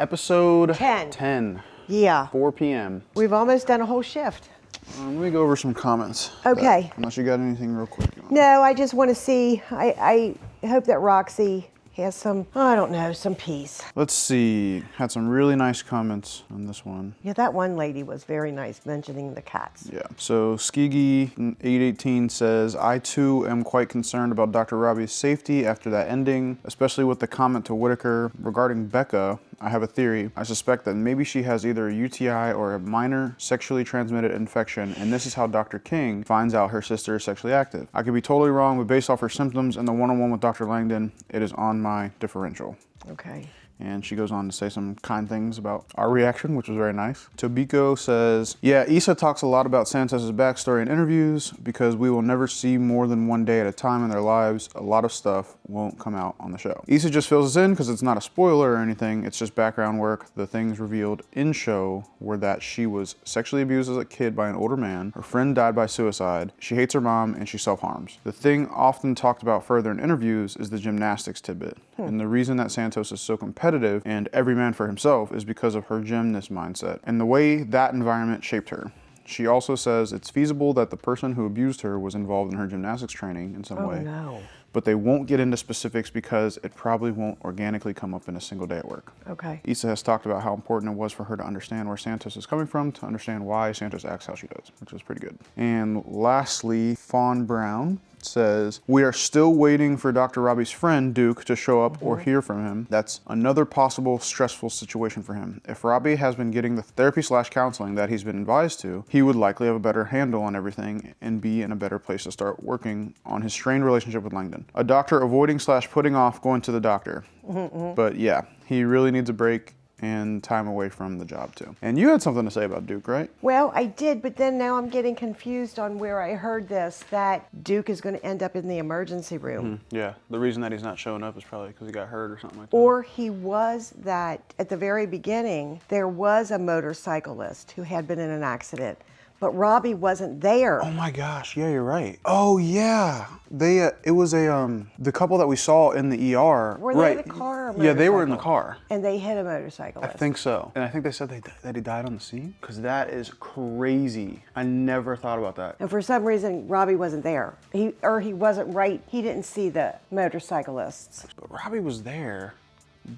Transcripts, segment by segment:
Episode 10. 10. Yeah. 4 p.m. We've almost done a whole shift. Let me go over some comments. Okay. Unless you got anything real quick. No, I just want to see, I hope that Roxy has some, I don't know, some peace. Let's see. Had some really nice comments on this one. Yeah, that one lady was very nice mentioning the cats. Yeah. So Skigi818 says, I too am quite concerned about Dr. Robbie's safety after that ending, especially with the comment to Whitaker regarding Becca. I have a theory. I suspect that maybe she has either a UTI or a minor sexually transmitted infection, and this is how Dr. King finds out her sister is sexually active. I could be totally wrong, but based off her symptoms and the one-on-one with Dr. Langdon, it is on my differential. Okay. And she goes on to say some kind things about our reaction, which was very nice. Tobiko says, yeah, Issa talks a lot about Santos's backstory in interviews because we will never see more than one day at a time in their lives. A lot of stuff won't come out on the show. Issa just fills us in because it's not a spoiler or anything. It's just background work. The things revealed in show were that she was sexually abused as a kid by an older man. Her friend died by suicide. She hates her mom and she self-harms. The thing often talked about further in interviews is the gymnastics tidbit. And the reason that Santos is so competitive and every man for himself is because of her gymnast mindset and the way that environment shaped her. She also says it's feasible that the person who abused her was involved in her gymnastics training in some way. No. But they won't get into specifics because it probably won't organically come up in a single day at work. Okay. Issa has talked about how important it was for her to understand where Santos is coming from, to understand why Santos acts how she does, which was pretty good. And lastly, Fawn Brown says, we are still waiting for Dr. Robbie's friend, Duke, to show up or hear from him. That's another possible stressful situation for him. If Robbie has been getting the therapy/counseling that he's been advised to, he would likely have a better handle on everything and be in a better place to start working on his strained relationship with Langdon. A doctor avoiding/putting off going to the doctor. But yeah, he really needs a break and time away from the job too. And you had something to say about Duke, right? Well, I did, but then now I'm getting confused on where I heard this, that Duke is going to end up in the emergency room. Yeah, the reason that he's not showing up is probably because he got hurt or something like that. Or he was that, at the very beginning, there was a motorcyclist who had been in an accident, but Robbie wasn't there. Oh my gosh, yeah, you're right. Oh yeah, they it was a the couple that we saw in the ER. Were they in the car or Yeah, they were in the motorcycle? car. And they hit a motorcyclist. I think so. And I think they said that he died on the scene? Because that is crazy. I never thought about that. And for some reason, Robbie wasn't there. He wasn't right. He didn't see the motorcyclists. But Robbie was there.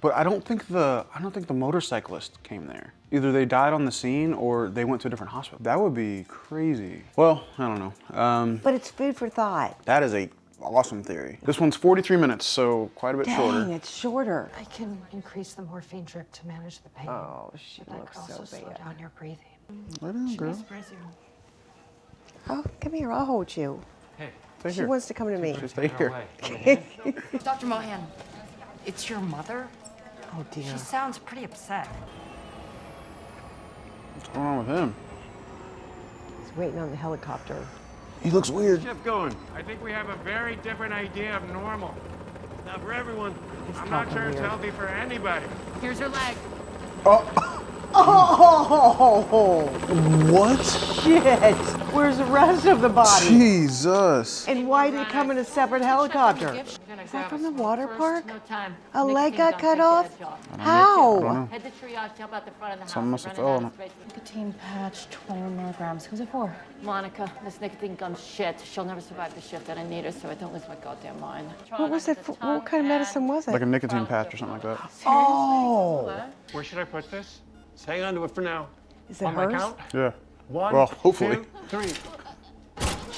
But I don't think the motorcyclist came there. Either they died on the scene or they went to a different hospital. That would be crazy. Well, I don't know. But it's food for thought. That is a awesome theory. This one's 43 minutes, so quite a bit shorter. Dang, it's shorter. I can increase the morphine drip to manage the pain. Oh, she That looks could so also slow bad. down your breathing. Let her, girl. Oh, come here, I'll hold you. Hey, Stay She here. wants to come to me. Just stay here. Dr. Mohan, it's your mother? Oh dear. She sounds pretty upset. What's going on with him? He's waiting on the helicopter. He looks weird. shift going. I think we have a very different idea of normal. Not for everyone. I'm not talking sure it's weird. healthy for anybody. Here's your leg. Oh, What? shit. Where's the rest of the body? Jesus. And why did it come in a separate helicopter? Is that from the water park? No time. A leg got cut Take off? the edge off. How? Head to triage, jump out the front of the house. Something must have Running fell out of space. Nicotine patch, 21 milligrams. Who's it for? Monica, this nicotine gum's shit. She'll never survive the shift, and I need her so I don't lose my goddamn mind. What was it for? What kind of medicine was it? Like a nicotine patch or something like that. Oh. Where should I put this? Just hang on to it for now. Is it On my hers? count? Yeah. One, Well, hopefully. 2, 3.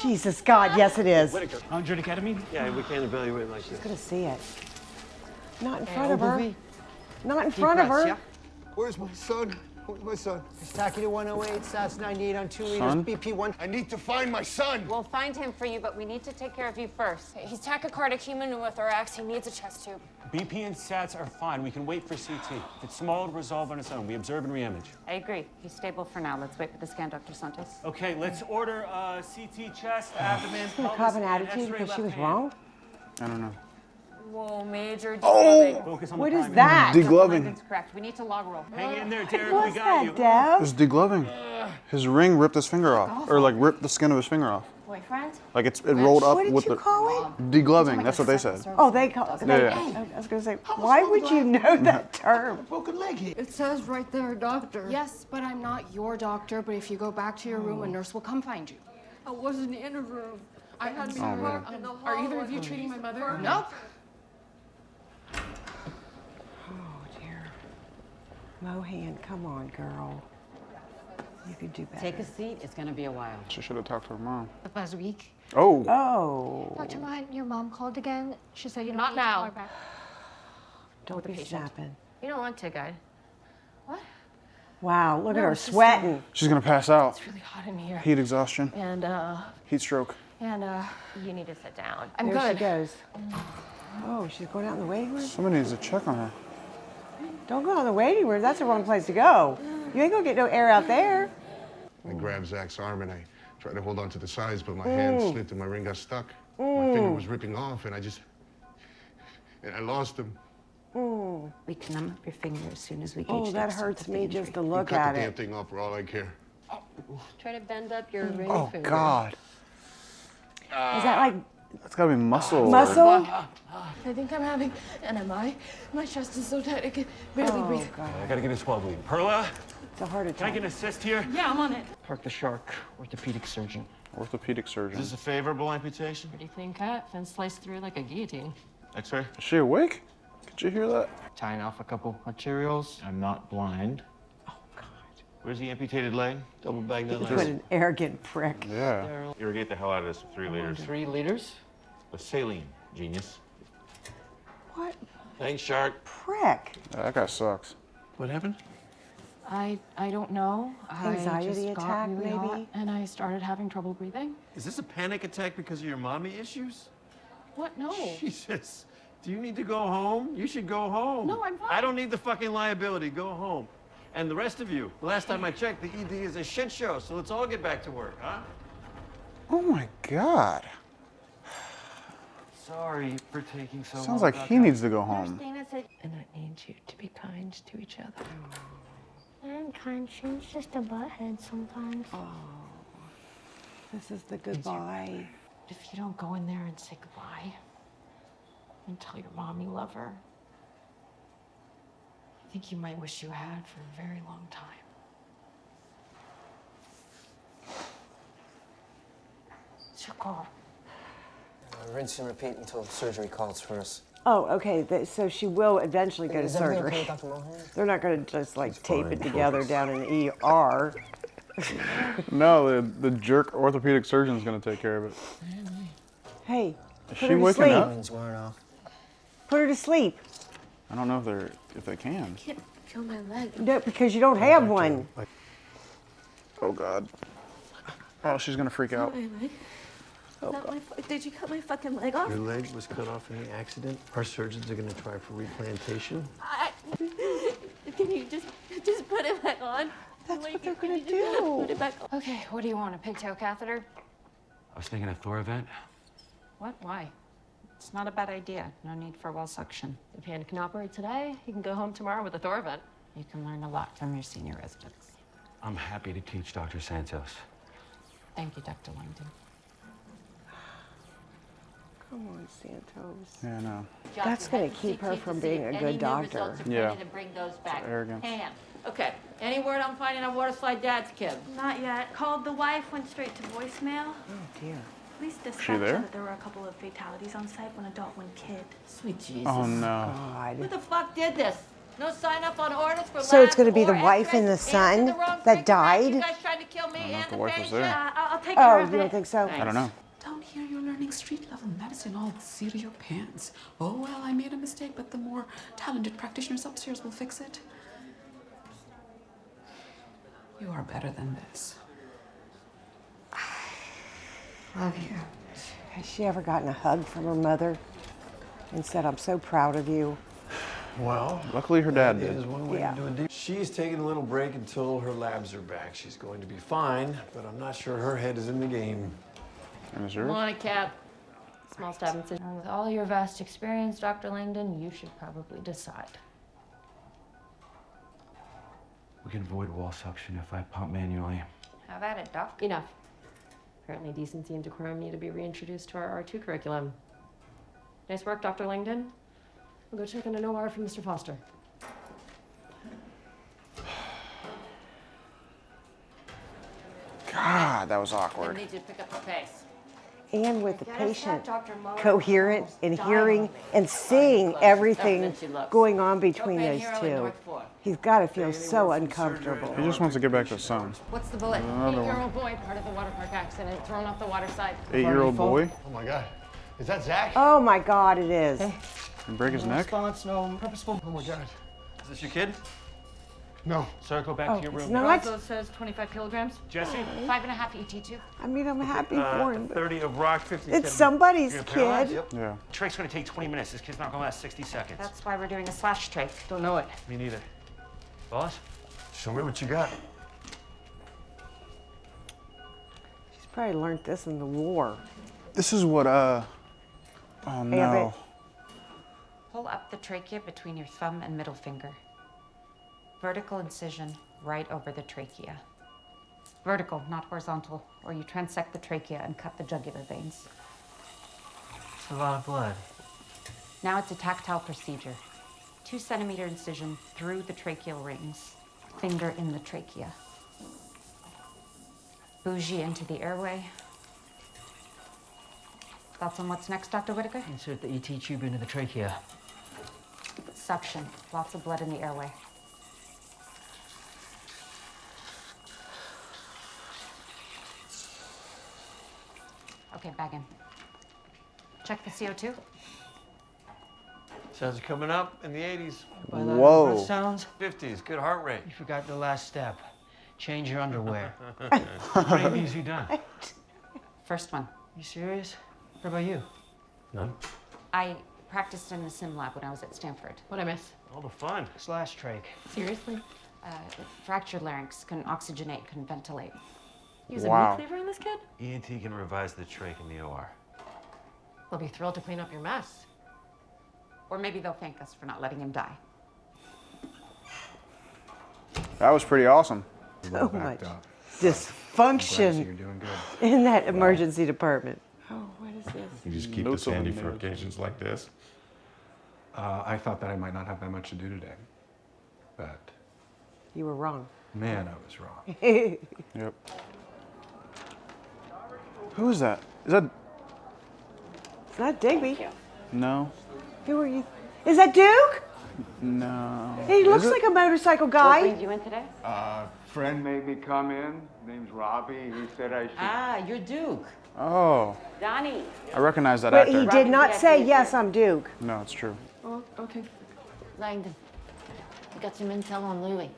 Jesus God, yes it is. Whitaker. 100 ketamine? Yeah, we can't evaluate like this. Gonna see it. Not in front of her. Not in front of her. Where's my son? Where's my son? It's Taki to 108, SAS 98 on 2 liters, Son? BP 1. I need to find my son! We'll find him for you, but we need to take care of you first. He's tachycardic, pneumothorax. He needs a chest tube. BP and SATs are fine. We can wait for CT. If it's small, it'll resolve on its own. We observe and reimage. I agree. He's stable for now. Let's wait for the scan, Dr. Santos. Okay, let's order CT chest, abdomen, She's gonna have an attitude because she was wrong. I don't know. Whoa, major Oh! Focus on What the is primary. that? Degloving. That's correct. We need to log roll. Hang in there, Derek. What's We got you. that, It Dev? was degloving. His ring ripped his finger off. Or like ripped the skin of his finger off. Boyfriend? Like it rolled up What did with you the call it? degloving. That's what they said. Oh, they call it. Yeah. I was going to say, why would you know that term? Broken leg here. It says right there, doctor. Yes, but I'm not your doctor, but if you go back to your room, a nurse will come find you. I wasn't in a room. I had to be man. parked in the hall. Are either of you treating my mother? Nope. Oh, dear. Mohan, come on, girl. You could do better. Take a seat. It's going to be a while. She should have talked to her mom. Last week. Oh. Oh. Dr. Mohan, your mom called again. She said you Not now. Don't be snapping. You don't want to, guy. Wow, look at her it's just, sweating. She's gonna pass out. It's really hot in here. Heat exhaustion. And, Heat stroke. You need to sit down. I'm There good. she goes. Oh, she's going out in the waiting room? Somebody needs to check on her. Don't go in the waiting room. That's the wrong place to go. You ain't going to get no air out there. I grabbed Zach's arm and I tried to hold on to the sides, but my hand slipped and my ring got stuck. My finger was ripping off and I lost him. We can numb up your finger as soon as we gauge Oh, the that extent hurts of the me injury. just to You look cut at the damn it. thing off for all I care. Try to bend up your ring Oh finger. God. Is that like That's gotta be muscle. muscle? I think I'm having an MI. My chest is so tight I can barely breathe. God, I gotta get a swab lead. Perla, it's a heart can I attack. get an assist here? Yeah, I'm on it. Park the Shark, orthopedic surgeon. Orthopedic surgeon. Is this a favorable amputation? Pretty clean cut. Fin sliced through like a guillotine. X-ray? Is she awake? Could you hear that? Tying off a couple arterioles. I'm not blind. Where's the amputated leg? Double bag that What last. an arrogant prick. Yeah. Irrigate the hell out of this with 3 liters. 3 liters. With saline, genius. What Thanks, Shark. prick? Yeah, that guy sucks. What happened? I don't know. Anxiety I just attack, got really maybe? hot, and I started having trouble breathing. Is this a panic attack because of your mommy issues? What? No. Jesus. Do you need to go home? You should go home. No, I'm fine. I don't need the fucking liability. Go home. And the rest of you, the last time I checked, the ED is a shit show, so let's all get back to work, huh? Oh my God. Sorry for taking so long. Sounds like he needs to go home. And I need you to be kind to each other. I'm kind. She's just a butthead sometimes. This is the goodbye. If you don't go in there and say goodbye and tell your mom you love her, I think you might wish you had for a very long time. It's your call. Rinse and repeat until surgery calls for us. Oh, okay. So she will eventually go to Is everything surgery. okay, Dr. Mohan? They're not going to just like tape it together down in the ER. No, the jerk orthopedic surgeon's gonna take care of it. Hey, Is put she her to waking sleep. up? Brain's wearing off. Put her to sleep. I don't know if they can. Can't feel my leg. No, because you don't have one. Oh God. Oh, she's gonna freak out. My leg. Did you cut my fucking leg off? Your leg was cut off in the accident. Our surgeons are going to try for replantation. Can you just put it back on? That's Like, what they're can going you to just do. Put it back on. Okay, what do you want? A pigtail catheter? I was thinking a Thor event. What? Why? It's not a bad idea. No need for well suction. If Hannah can operate today, he can go home tomorrow with a Thor event. You can learn a lot from your senior residents. I'm happy to teach Dr. Santos. Thank you, Dr. Langdon. Come on, Santos. Yeah, no. That's going to keep her from being a good doctor. Yeah. To bring those back. arrogance. Hand. Okay. Any word on finding a waterslide dad's kid? Not yet. Called the wife, went straight to voicemail. Oh, dear. Police dispatched there? said that there were a couple of fatalities on site, one adult, one kid. Sweet Jesus. Oh no. Who God. the fuck did this? No sign up on orders for So it's labs going to be the or wife and the X-rays? son Answer the wrong that freaking died? You guys trying to kill me know if and the the wife was patient? there. I'll take care Oh, of you it. don't think so? I don't know. Down here, you're learning street-level medicine all the seat of your pants. Oh, well, I made a mistake, but the more talented practitioners upstairs will fix it. You are better than this. Love you. Has she ever gotten a hug from her mother and said, I'm so proud of you? Well, Luckily her dad that did. is one way Yeah. to do a deal. She's taking a little break until her labs are back. She's going to be fine, but I'm not sure her head is in the game. And is Come yours? on, a cat. Small stab incision. And with all your vast experience, Dr. Langdon, you should probably decide. We can avoid wall suction if I pump manually. Have at it, Doc. Enough. Apparently decency and decorum need to be reintroduced to our R2 curriculum. Nice work, Dr. Langdon. We'll go check on an OR from Mr. Foster. God, that was I awkward. need you to pick up the pace. And with the patient coherent and hearing and seeing everything going on between those two, he's got to feel so uncomfortable. He just wants to get back to his son. What's the bullet? Another one. 8-year-old boy, part of the water park accident, thrown off the water side. 8-year-old boy? Oh my God. Is that Zach? Oh my God, it is. And break his neck? Response, no purposeful. Oh my God. Is this your kid? No. Sir, go back to your It's room. not. Roswell says 25 kilograms. Jesse? 5.5 ET2. I mean, I'm happy for him, but 30 of rock, 50. it's somebody's You're paralyzed? kid. Yep. Yeah. Trake's gonna take 20 minutes. This kid's not gonna last 60 seconds. That's why we're doing a slash trach. Don't know it. Me neither. Boss? Show me what you got. She's probably learned this in the war. This is what, oh no. Pull up the trachea between your thumb and middle finger. Vertical incision right over the trachea. Vertical, not horizontal, or you transect the trachea and cut the jugular veins. It's a lot of blood. Now it's a tactile procedure. 2-centimeter incision through the tracheal rings. Finger in the trachea. Bougie into the airway. Thoughts on what's next, Dr. Whitaker? Insert the ET tube into the trachea. Suction. Lots of blood in the airway. Okay, back in. Check the CO2. Sounds coming up in the 80s. By that Whoa. breath sounds, 50s, good heart rate. you forgot the last step. Change your underwear. Pretty easy done. First one. You serious? What about you? None. I practiced in the sim lab when I was at Stanford. What'd I miss? All the fun. Slash trach. Seriously? Fractured larynx, couldn't oxygenate, couldn't ventilate. Use a Wow. meat cleaver on this kid? ENT can revise the trach in the OR. They'll be thrilled to clean up your mess. Or maybe they'll thank us for not letting him die. That was pretty awesome. So much dysfunction You're doing good. in that emergency department. Oh, what is this? You just keep Notes this handy on the for notes. occasions like this. I thought that I might not have that much to do today, but You were wrong. man, I was wrong. Yep. Who is that? Is that... It's not Digby. No. Who are you? Is that Duke? No. He looks Is it? like a motorcycle What guy. brings you in today? Friend made me come in. Name's Robbie. He said I should. Ah, you're Duke. Oh. Donnie. I recognize that But actor. he did not say, yes, I'm Duke. No, it's true. Oh, okay. Langdon. We got some intel on Louie.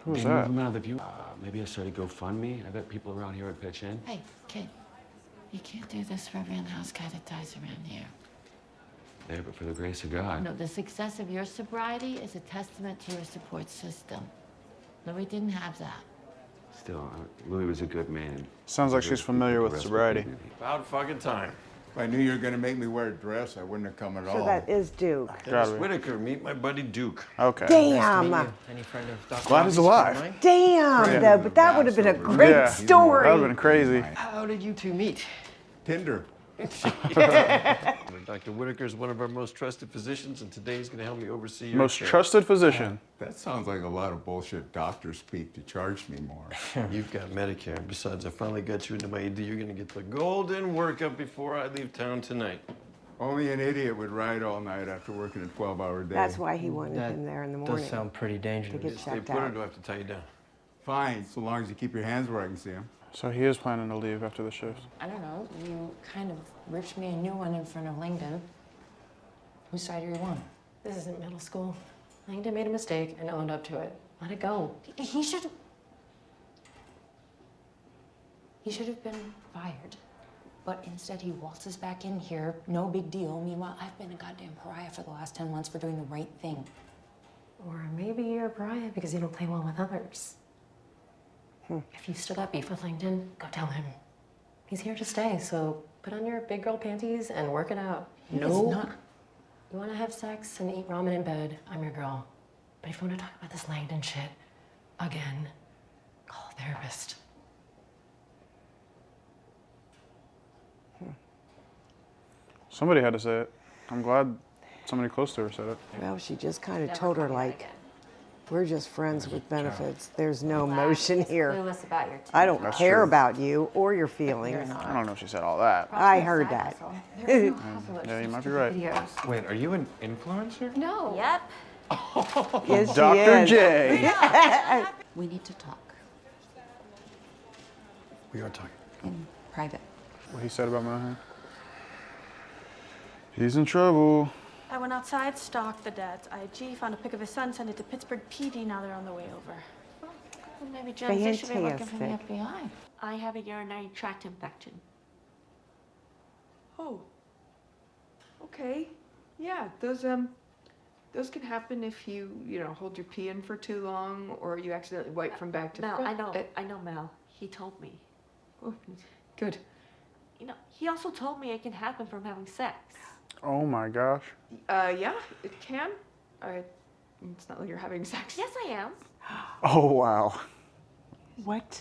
Who's They move that? him out of the view. Maybe I started GoFundMe. I bet people around here would pitch in. Hey, kid. You can't do this for every in-house guy that dies around here. Yeah, but for the grace of God. No, the success of your sobriety is a testament to your support system. Louis didn't have that. Still, Louis was a good man. Sounds like she's familiar with The rest sobriety. would be- About fucking time. If I knew you were going to make me wear a dress, I wouldn't have come at all. So that is Duke. Dennis Gotta be. Whitaker, meet my buddy Duke. Okay. Damn. Any friend of Dr. Glad he's Robbie's alive. friend of mine? Damn, Friend though, of but that would have been a Passover. great Yeah. story. That would have been crazy. How did you two meet? Tinder. Dr. Whitaker is one of our most trusted physicians, and today he's going to help me oversee your Most care. trusted physician. That sounds like a lot of bullshit doctors speak to charge me more. You've got Medicare. Besides, I finally got you into my ED. You're going to get the golden workup before I leave town tonight. Only an idiot would ride all night after working a 12-hour day. That's why he wanted That him there in the morning. does sound pretty To dangerous. get Stay checked put, or out. do I have to tie you down? Fine, so long as you keep your hands where I can see them. So he is planning to leave after the shift. I don't know. You kind of ripped me a new one in front of Langdon. Whose side are you on? This isn't middle school. Langdon made a mistake and owned up to it. Let it go. He should have been fired. But instead he waltzes back in here, no big deal. Meanwhile, I've been a goddamn pariah for the last 10 months for doing the right thing. Or maybe you're a pariah because you don't play well with others. If you've still got beef with Langdon, go tell him. He's here to stay, so put on your big girl panties and work it out. He is not. You want to have sex and eat ramen in bed, I'm your girl. But if you want to talk about this Langdon shit again, call a therapist. Somebody had to say it. I'm glad somebody close to her said it. Well, she just kind of told her, like, we're just friends with benefits. There's no emotion here. Clueless about your I don't That's care true. about you or your feelings. I don't know if she said all that. I heard that. Yeah, you might be right. Wait, are you an influencer? No. Yep. Yes, she Dr. is. J. We need to talk We are talking. in private. What he said about Mohan. He's in trouble. I went outside, stalked the dad's IG, found a pic of his son, sent it to Pittsburgh PD. Now they're on the way over. Well, maybe Jen Fish should be working for the Fantastic. FBI. I have a urinary tract infection. Oh. Okay. Yeah, those can happen if you hold your pee in for too long or you accidentally wipe from back to Mel, front. I know Mel. He told me. Oh, good. He also told me it can happen from having sex. Oh my gosh. Yeah, it can. It's not like you're having sex. Yes, I am. Oh wow. What?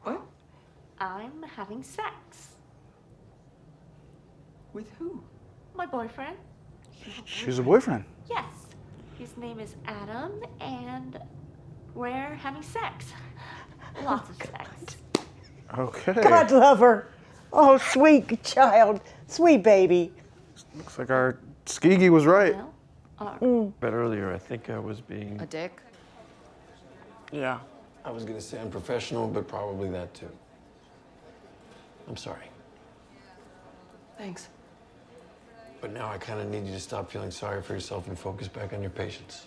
What? I'm having sex. With who? My boyfriend. She's a boyfriend. Yes. His name is Adam, and we're having sex. Lots of sex. Okay. God love her. Oh, sweet child. Sweet baby. Looks like our Skeegee was right. But earlier, I think I was being... A dick? Yeah. I was gonna say unprofessional, but probably that too. I'm sorry. Thanks. But now I kind of need you to stop feeling sorry for yourself and focus back on your patients.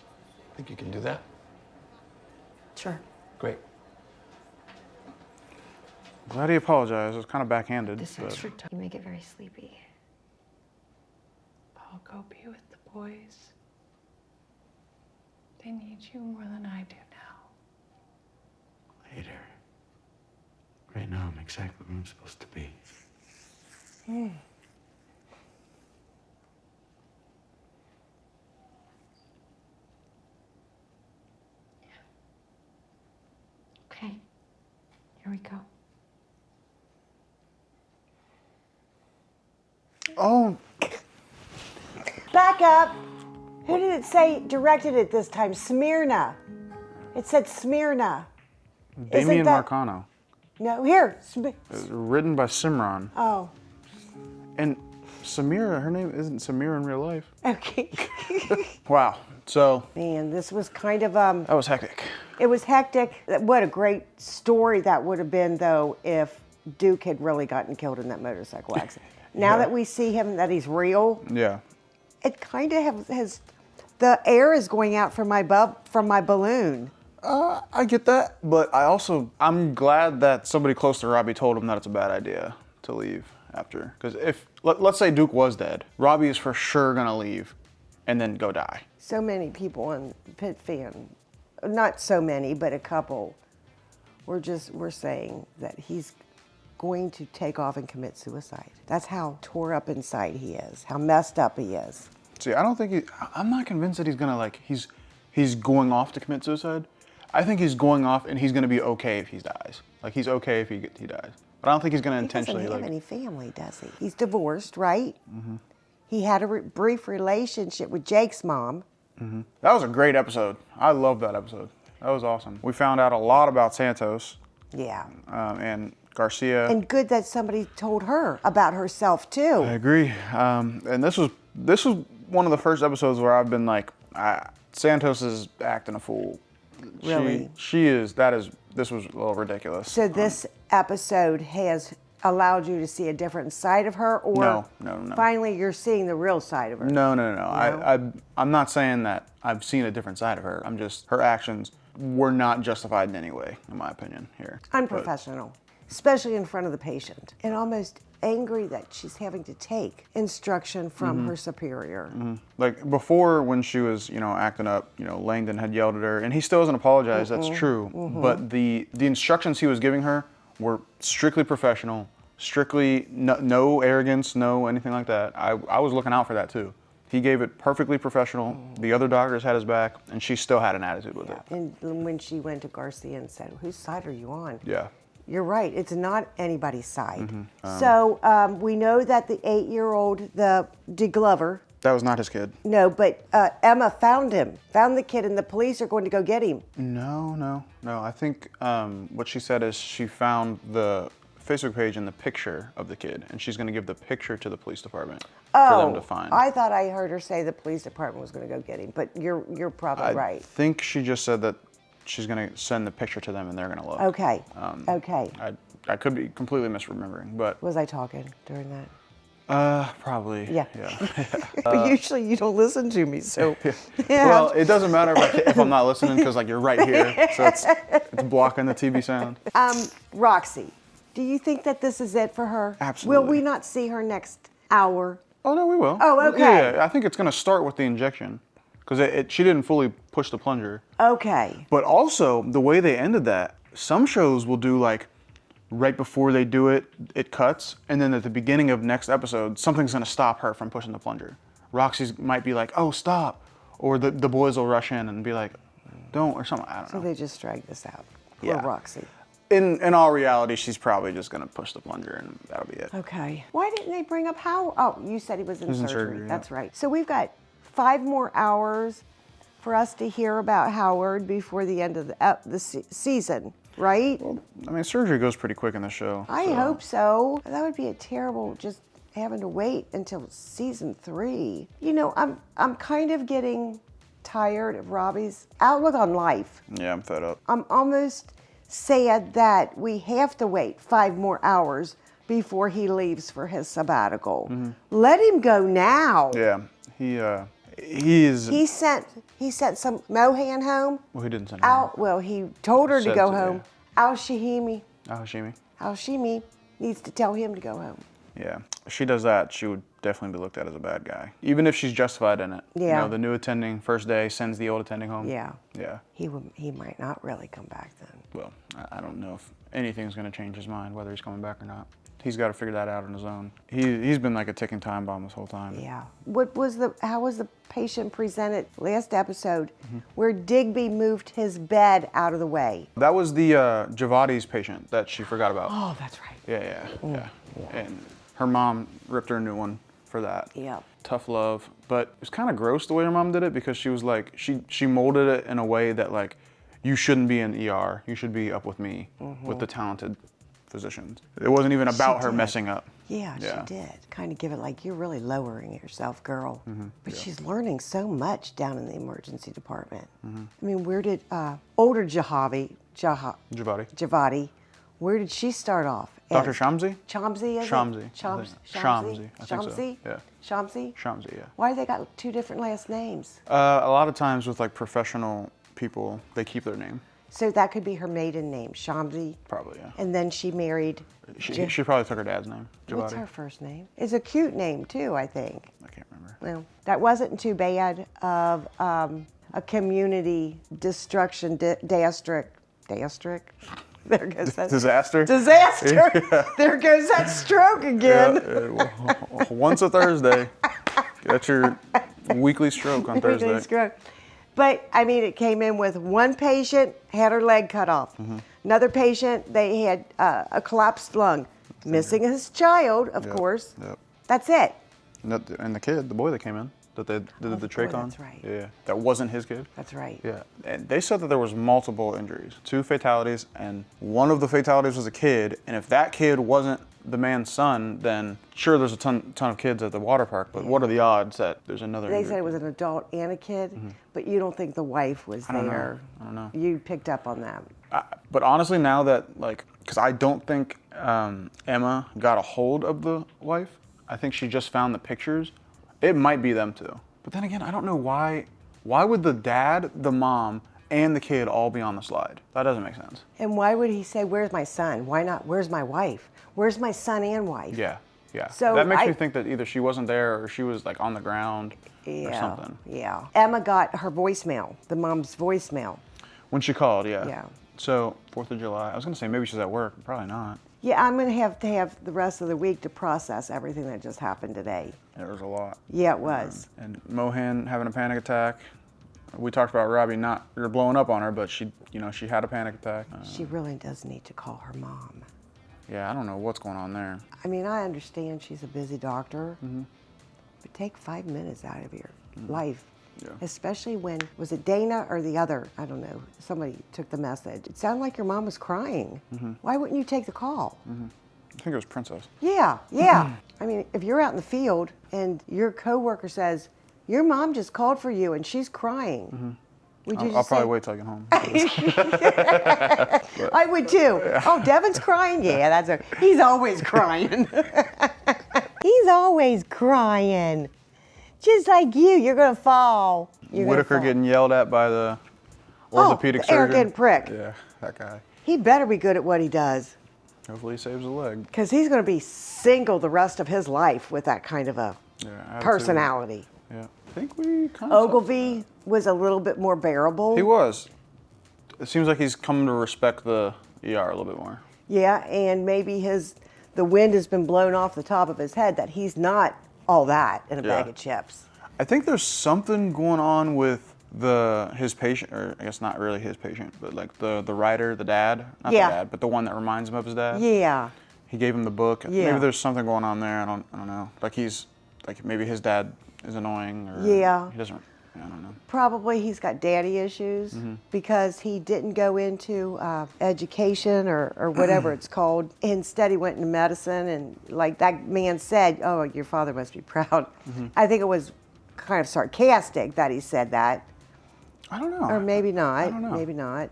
Think you can do that? Sure. Great. Glad he apologized. It was kind of backhanded. But You make it very sleepy. Paul, go be with the boys. They need you more than I do now. Later. Right now, I'm exactly where I'm supposed to be. Okay, here we go. Oh, Back up. Who did it say directed it this time? Smyrna. It said Smyrna. Damien that- Marcano. No, here. Written by Simran. Oh, And Samira, her name isn't Samira in real life. okay. Wow. So Man, this was kind of that was hectic. It was hectic. What a great story that would have been, though, if Duke had really gotten killed in that motorcycle accident. Now that we see him, that he's real, Yeah. it kind of has. The air is going out from my balloon. I get that, but I'm glad that somebody close to Robbie told him that it's a bad idea to leave after. Because if, let's say Duke was dead, Robbie is for sure gonna leave and then go die. So many people on Pitt fan, not so many, but a couple, were saying that he's going to take off and commit suicide. That's how tore up inside he is, how messed up he is. See, I'm not convinced that he's gonna he's going off to commit suicide. I think he's going off and he's gonna be okay if he dies. Like he's okay if he dies. But I don't think he's gonna intentionally He doesn't have any family, does he? He's divorced, right? Mm-hmm. He had a brief relationship with Jake's mom. Mm-hmm. That was a great episode. I love that episode. That was awesome. We found out a lot about Santos. Yeah. And Garcia. And good that somebody told her about herself too. I agree. And this was one of the first episodes where I've been like, Santos is acting a fool. Really? This was a little ridiculous. So this episode has allowed you to see a different side of her, or no. finally you're seeing the real side of her? No. I'm not saying that I've seen a different side of her. I'm just, her actions were not justified in any way, in my opinion, here. Unprofessional, especially in front of the patient, and almost angry that she's having to take instruction from her superior. Mm-hmm. Like before, when she was, acting up, Langdon had yelled at her, and he still hasn't apologized. That's true. But the instructions he was giving her were strictly professional, strictly no arrogance, no anything like that. I was looking out for that too. He gave it perfectly professional. The other doctors had his back, and she still had an attitude with it. And when she went to Garcia and said, "Whose side are you on?" Yeah. You're right. It's not anybody's side. Mm-hmm. So we know that the 8-year-old, the DeGlover, That was not his kid. no, but Emma found him, found the kid, and the police are going to go get him. No. I think what she said is she found the Facebook page and the picture of the kid, and she's going to give the picture to the police department for them to find. I thought I heard her say the police department was going to go get him, but you're probably I right. think she just said that she's going to send the picture to them and they're going to look. Okay. Okay. I could be completely misremembering, but Was I talking during that? probably. Yeah. Yeah. But usually you don't listen to me, so. Well, it doesn't matter if I'm not listening because like you're right here, so it's blocking the TV sound. Roxy, do you think that this is it for her? Absolutely. Will we not see her next hour? Oh no, we will. Oh, okay. Yeah, I think it's going to start with the injection because she didn't fully push the plunger. Okay. But also the way they ended that, some shows will do like right before they do it, it cuts, and then at the beginning of next episode, something's going to stop her from pushing the plunger. Roxy's might be like, "Oh, stop," or the boys will rush in and be like, "Don't," or something. I don't know. So they just drag this out. Yeah. Poor Roxy. In all reality, she's probably just going to push the plunger and that'll be it. Okay. Why didn't they bring up Howard? Oh, you said he was in He was in surgery. surgery, That's right. So we've got 5 more hours for us to hear about Howard before the end of the season, right? Well, I mean, surgery goes pretty quick in the show. I so. hope so. That would be a terrible just having to wait until season 3. You know, I'm kind of getting tired of Robbie's outlook on life. Yeah, I'm fed up. I'm almost sad that we have to wait 5 more hours before he leaves for his sabbatical. Let him go now. Yeah, he is. He sent some Mohan home. Well, he didn't send her home. Well, he told her to Said go to, home. Al Shahimi. Hashimi. Al Shahimi needs to tell him to go home. Yeah, if she does that, she would definitely be looked at as a bad guy, even if she's justified in it. Yeah. You know, the new attending first day sends the old attending home. Yeah. Yeah. He might not really come back then. Well, I don't know if anything's going to change his mind, whether he's coming back or not. He's got to figure that out on his own. He's been like a ticking time bomb this whole time. Yeah. How was the patient presented last episode where Digby moved his bed out of the way? That was the Javadi's patient that she forgot about. Oh, that's right. Yeah. And her mom ripped her a new one for that. Yeah. Tough love. But it was kind of gross the way her mom did it because she was like, she molded it in a way that like, you shouldn't be in ER. You should be up with me, with the talented physicians. It wasn't even about her messing up. Yeah, she did. Kind of give it like, you're really lowering yourself, girl. But she's learning so much down in the emergency department. I mean, where did older Javadi, where did she start off? Dr. Shamsi? Chomsy, is Shamsi. it? Chomsy? Shamsi, I think so. Shamsi? Yeah. Shamsi? Shamsi, yeah. Why do they got 2 different last names? A lot of times with like professional people, they keep their name. So that could be her maiden name, Shamsi. Probably, yeah. And then she married. She probably took her dad's name, Javadi. What's her first name? It's a cute name too, I think. I can't remember. Well, that wasn't too bad of a community destruction district. There goes that. Disaster? Disaster. Yeah. There goes that stroke again. Yeah, once a Thursday. Get your weekly stroke on Thursday. Weekly stroke. But, I mean, it came in with one patient, had her leg cut off. Another patient, they had a collapsed lung. Missing his child, of course. Yep. That's it. And the kid, the boy that came in, that they did the trach on. That's right. Yeah, that wasn't his kid. That's right. Yeah, and they said that there was multiple injuries, 2 fatalities, and one of the fatalities was a kid. And if that kid wasn't the man's son, then sure, there's a ton of kids at the water park. But what are the odds that there's another? They injury? said it was an adult and a kid, but you don't think the wife was there. I don't know. You picked up on that. But honestly, now that because I don't think Emma got a hold of the wife. I think she just found the pictures. It might be them too. But then again, I don't know why. Why would the dad, the mom, and the kid all be on the slide? That doesn't make sense. And why would he say, "Where's my son"? Why not? Where's my wife? Where's my son and wife? Yeah. So that makes me think that either she wasn't there or she was like on the ground or Yeah. something. Yeah. Emma got her voicemail, the mom's voicemail. When she called, yeah. Yeah. So 4th of July. I was gonna say maybe she's at work. Probably not. Yeah, I'm gonna have to have the rest of the week to process everything that just happened today. There was a lot. Yeah, it was. And Mohan having a panic attack. We talked about Robbie not blowing up on her, but she had a panic attack. She really does need to call her mom. Yeah, I don't know what's going on there. I mean, I understand she's a busy doctor, but take 5 minutes out of your life. Yeah. Especially when, was it Dana or the other? I don't know. Somebody took the message. It sounded like your mom was crying. Why wouldn't you take the call? I think it was Princess. Yeah, yeah. I mean, if you're out in the field and your coworker says, your mom just called for you and she's crying. Would you I'll just probably say, wait till I get home. I would too. Oh, Devin's crying? Yeah, that's okay. He's always crying. He's always crying. Just like you're gonna fall. Whitaker getting yelled at by the orthopedic surgeon. Arrogant prick. Yeah, that guy. He better be good at what he does. Hopefully he saves a leg. Because he's gonna be single the rest of his life with that kind of a personality. Yeah, I think we kind of. Ogilvy was a little bit more bearable. He was. It seems like he's come to respect the ER a little bit more. Yeah, and maybe the wind has been blown off the top of his head that he's not all that in a bag of chips. I think there's something going on with his patient, or I guess not really his patient, but like the writer, the dad, not the dad, but the one that reminds him of his dad. Yeah. He gave him the book. Yeah. Maybe there's something going on there. I don't know. Like maybe his dad is annoying, or he doesn't. I don't know. Probably he's got daddy issues because he didn't go into education or whatever it's called. Instead, he went into medicine, and like that man said, "Oh, your father must be proud." I think it was kind of sarcastic that he said that. I don't know. Or maybe not. I don't know. Maybe not.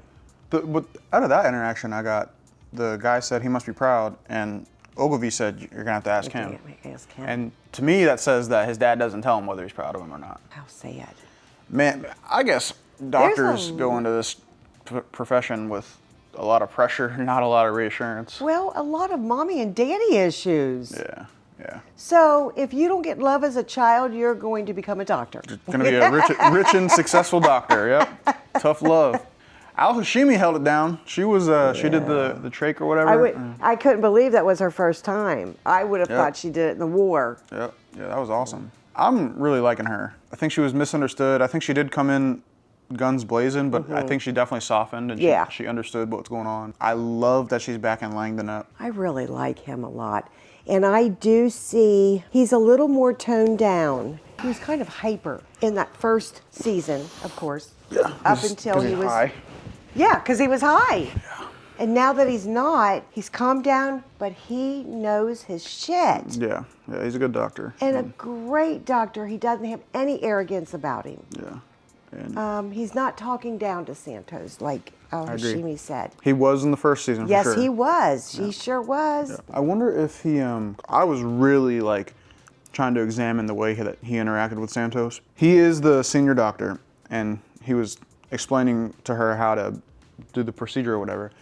But out of that interaction, I got the guy said he must be proud, and Ogilvy said you're gonna have to ask him. Ask him. And to me, that says that his dad doesn't tell him whether he's proud of him or not. How sad. Man, I guess doctors go into this profession with a lot of pressure, not a lot of reassurance. Well, a lot of mommy and daddy issues. Yeah, yeah. So if you don't get love as a child, you're going to become a doctor. Gonna be a rich and successful doctor. Yep. Tough love. Al Hashimi held it down. She was she did the trach or whatever. I couldn't believe that was her first time. I would have thought she did it in the war. Yep. Yeah, that was awesome. I'm really liking her. I think she was misunderstood. I think she did come in guns blazing, but I think she definitely softened and she understood what's going on. I love that she's back in Langdon Up. I really like him a lot. And I do see he's a little more toned down. He was kind of hyper in that first season, of course. Yeah. Up until he was high. Yeah, because he was high. Yeah. And now that he's not, he's calmed down, but he knows his shit. Yeah, he's a good doctor. And a great doctor. He doesn't have any arrogance about him. Yeah. And he's not talking down to Santos like Hashimi said. He was in the first season, yes, for sure. He was. He sure was. Yeah. I wonder if he, I was really like trying to examine the way that he interacted with Santos. He is the senior doctor, and he was explaining to her how to do the procedure or whatever.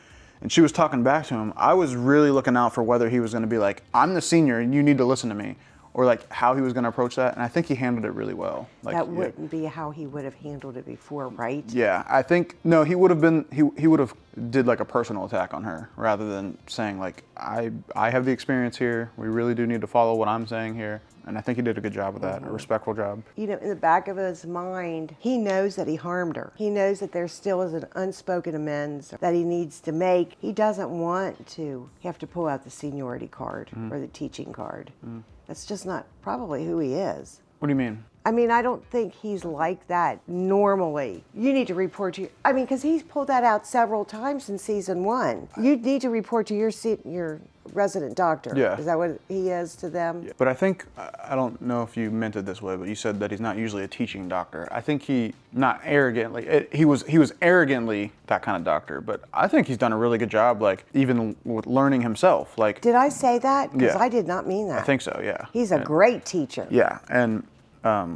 And she was talking back to him. I was really looking out for whether he was going to be like, I'm the senior and you need to listen to me, or like how he was going to approach that. And I think he handled it really well. Like, that wouldn't be how he would have handled it before, right? Yeah, I think, no, he would have been, he would have did like a personal attack on her rather than saying like, I have the experience here. We really do need to follow what I'm saying here. And I think he did a good job with that, a respectful job. You know, in the back of his mind, he knows that he harmed her. He knows that there still is an unspoken amends that he needs to make. He doesn't want to have to pull out the seniority card or the teaching card. That's just not probably who he is. What do you mean? I mean, I don't think he's like that normally. You need to report to I mean, because he's pulled that out several times in season 1. You need to report to your resident doctor. Yeah. Is that what he is to them? Yeah. But I think, I don't know if you meant it this way, but you said that he's not usually a teaching doctor. I think he, not arrogantly, he was arrogantly that kind of doctor, but I think he's done a really good job, like even with learning himself. Like, did I say that? Because Yeah. I did not mean that. I think so, yeah. He's a great teacher. Yeah, and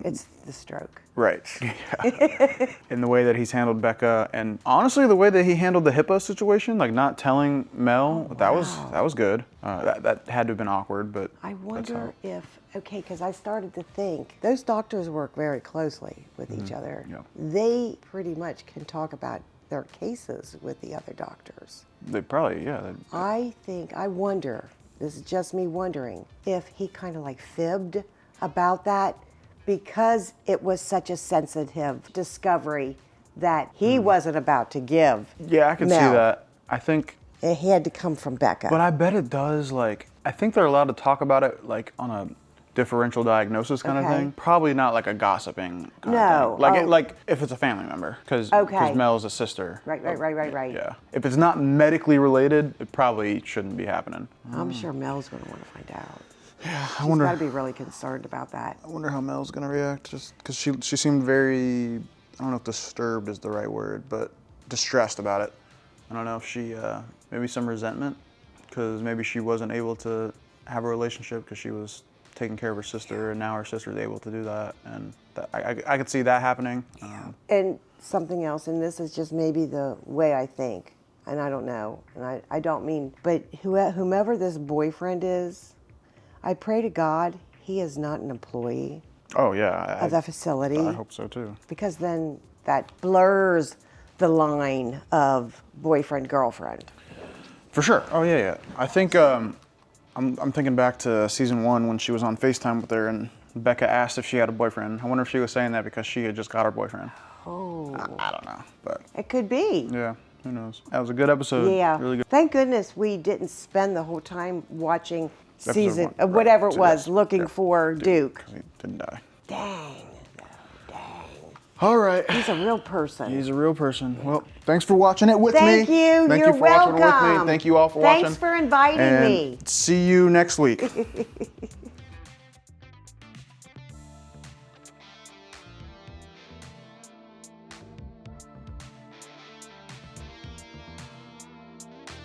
it's the stroke. Right. Yeah. In the way that he's handled Becca, and honestly, the way that he handled the HIPAA situation, like not telling Mel, that was good. That had to have been awkward, but I wonder if because I started to think those doctors work very closely with each other. Yeah. They pretty much can talk about their cases with the other doctors. They probably, yeah. I wonder. This is just me wondering if he kind of like fibbed about that because it was such a sensitive discovery that he wasn't about to give. Yeah, I can see Mel. that. I think, It had to come from Becca. but I bet it does. Like, I think they're allowed to talk about it like on a differential diagnosis kind of Okay. thing. Probably not like a gossiping kind No, of thing. Like, oh. like if it's a family member, because Okay. Mel's a sister. Right. Yeah. If it's not medically related, it probably shouldn't be happening. I'm sure Mel's going to want to find out. Yeah, She's wonder- got to be really concerned about that. I wonder how Mel's gonna react, just because she seemed very, I don't know if disturbed is the right word, but distressed about it. I don't know if she, maybe some resentment, because maybe she wasn't able to have a relationship because she was taking care of her sister, and now her sister's able to do that, and that, I could see that happening. And something else, and this is just maybe the way I think, and I don't know, and I don't mean, but whomever this boyfriend is, I pray to God he is not an employee Oh yeah, of the facility. I hope so too. Because then that blurs the line of boyfriend girlfriend. For sure. Oh yeah. I think I'm thinking back to season 1 when she was on FaceTime with her and Becca asked if she had a boyfriend. I wonder if she was saying that because she had just got her boyfriend. Oh. I don't know, but It could be. yeah, who knows? That was a good episode. Yeah. Really good. Thank goodness we didn't spend the whole time watching Episode season, 1, right. whatever it So was, yes, looking yeah, for Duke. He didn't die. Dang. All right. He's a real person. He's a real person. Well, thanks for watching it with Thank me. you. Thank You're you for watching it with me. welcome. Thank you all for watching. Thanks for inviting and me. See you next week.